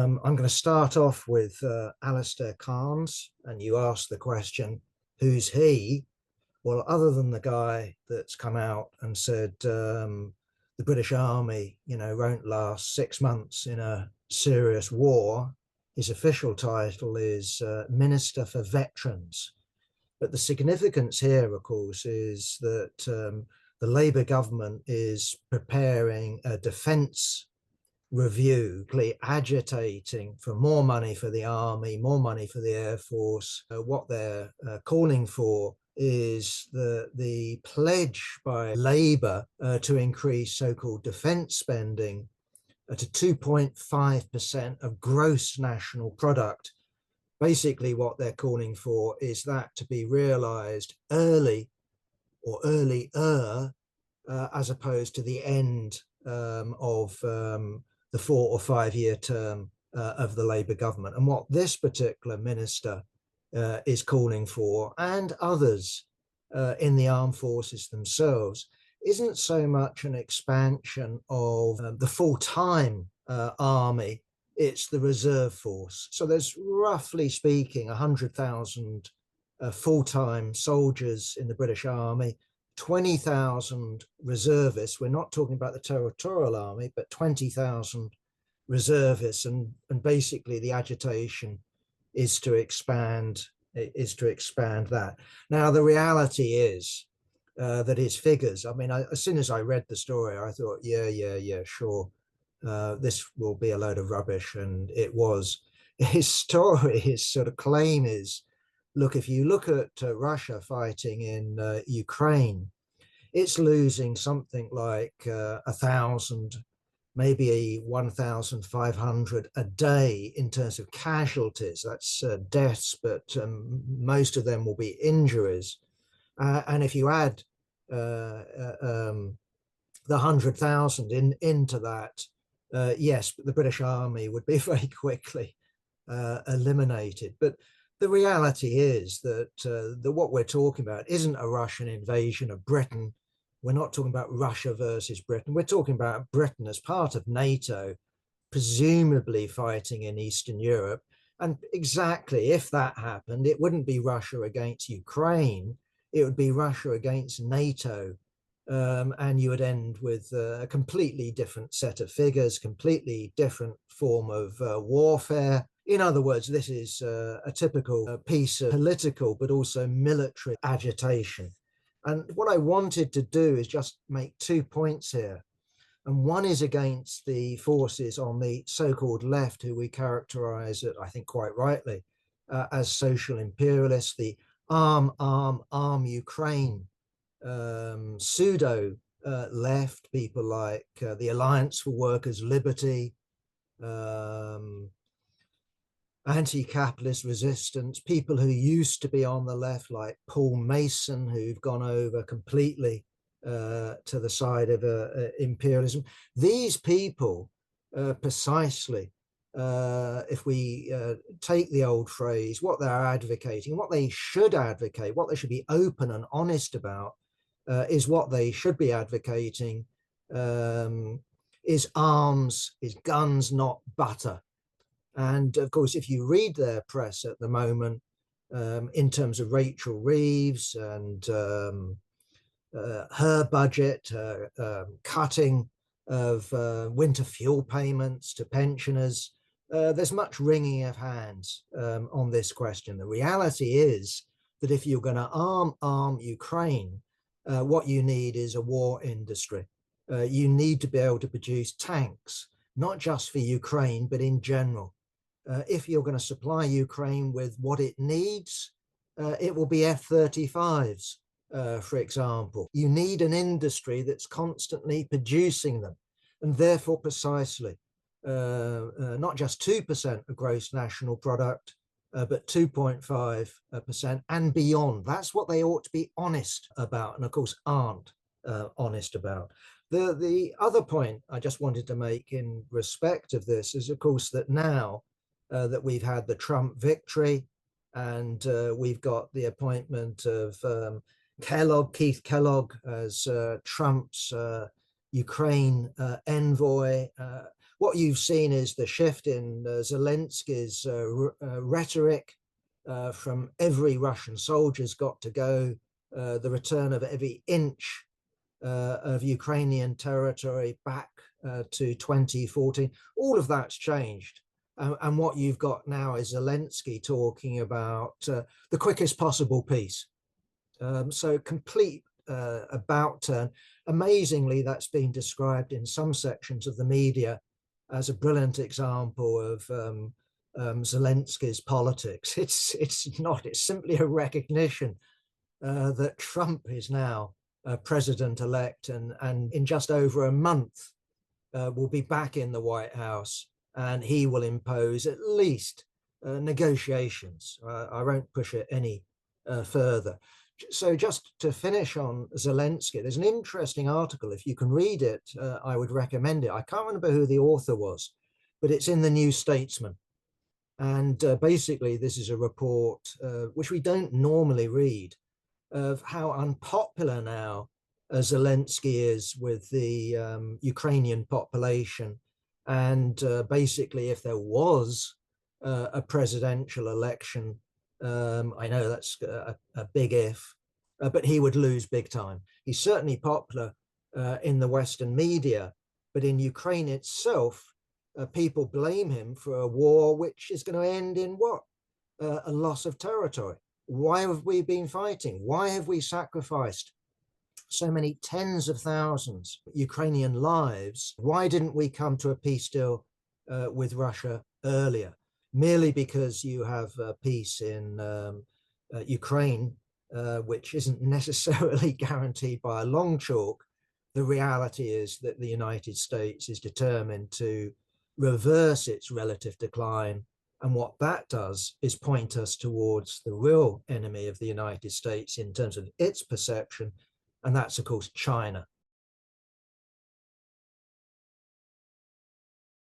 I'm going to start off with Alistair Carnes, and you asked the question, who's he? Well, other than the guy that's come out and said the British Army, won't last 6 months in a serious war, his official title is Minister for Veterans. But the significance here, of course, is that the Labour government is preparing a defence review, agitating for more money for the army, more money for the air force. What they're calling for is the pledge by Labour to increase so-called defence spending to 2.5% of gross national product. Basically, what they're calling for is that to be realised early or earlier, as opposed to the end of the 4 or 5 year term of the Labour government. And what this particular minister is calling for, and others in the armed forces themselves, isn't so much an expansion of the full-time army, it's the reserve force. So there's, roughly speaking, 100,000 full-time soldiers in the British Army, 20,000 reservists. We're not talking about the territorial army, but 20,000 reservists, and basically the agitation is to expand that. Now, the reality is that his figures, I mean, as soon as I read the story, I thought, yeah, sure, this will be a load of rubbish, and it was. His story, his sort of claim is, look, if you look at Russia fighting in Ukraine, it's losing something like 1,000, maybe 1,500 a day in terms of casualties. That's deaths, but most of them will be injuries. And if you add the 100,000 into that, yes, the British Army would be very quickly eliminated. But the reality is that what we're talking about isn't a Russian invasion of Britain. We're not talking about Russia versus Britain. We're talking about Britain as part of NATO, presumably fighting in Eastern Europe. And exactly, if that happened, it wouldn't be Russia against Ukraine. It would be Russia against NATO. And you would end with a completely different set of figures, completely different form of warfare. In other words, this is a typical piece of political but also military agitation. And what I wanted to do is just make 2 points here. And one is against the forces on the so-called left, who we characterize, I think quite rightly, as social imperialists, the arm Ukraine pseudo left, people like the Alliance for Workers' Liberty, anti-capitalist resistance, people who used to be on the left like Paul Mason, who've gone over completely to the side of imperialism. These people, precisely, if we take the old phrase, what they're advocating, what they should advocate, what they should be open and honest about, is what they should be advocating is arms, is guns, not butter. And of course, if you read their press at the moment, in terms of Rachel Reeves and her budget, cutting of winter fuel payments to pensioners, there's much wringing of hands on this question. The reality is that if you're going to arm Ukraine, what you need is a war industry. You need to be able to produce tanks, not just for Ukraine, but in general. If you're going to supply Ukraine with what it needs, it will be F-35s, for example. You need an industry that's constantly producing them, and therefore precisely not just 2% of gross national product, but 2.5% and beyond. That's what they ought to be honest about, and of course aren't honest about. The other point I just wanted to make in respect of this is, of course, that now that we've had the Trump victory and we've got the appointment of Keith Kellogg as Trump's Ukraine envoy, what you've seen is the shift in Zelensky's rhetoric from every Russian soldier's got to go, the return of every inch of Ukrainian territory back to 2014. All of that's changed. And what you've got now is Zelensky talking about the quickest possible peace. So complete about turn. Amazingly, that's been described in some sections of the media as a brilliant example of Zelensky's politics. It's not. It's simply a recognition that Trump is now president-elect, and in just over a month will be back in the White House, and he will impose at least negotiations. I won't push it any further. So just to finish on Zelensky, there's an interesting article. If you can read it, I would recommend it. I can't remember who the author was, but it's in the New Statesman. And basically, this is a report which we don't normally read, of how unpopular now Zelensky is with the Ukrainian population. And basically, if there was a presidential election, I know that's a big if, but he would lose big time. He's certainly popular in the Western media, but in Ukraine itself, people blame him for a war which is going to end in what? A loss of territory. Why have we been fighting? Why have we sacrificed so many tens of thousands of Ukrainian lives? Why didn't we come to a peace deal with Russia earlier? Merely because you have peace in Ukraine, which isn't necessarily guaranteed by a long chalk. The reality is that the United States is determined to reverse its relative decline. And what that does is point us towards the real enemy of the United States in terms of its perception. And that's, of course, China.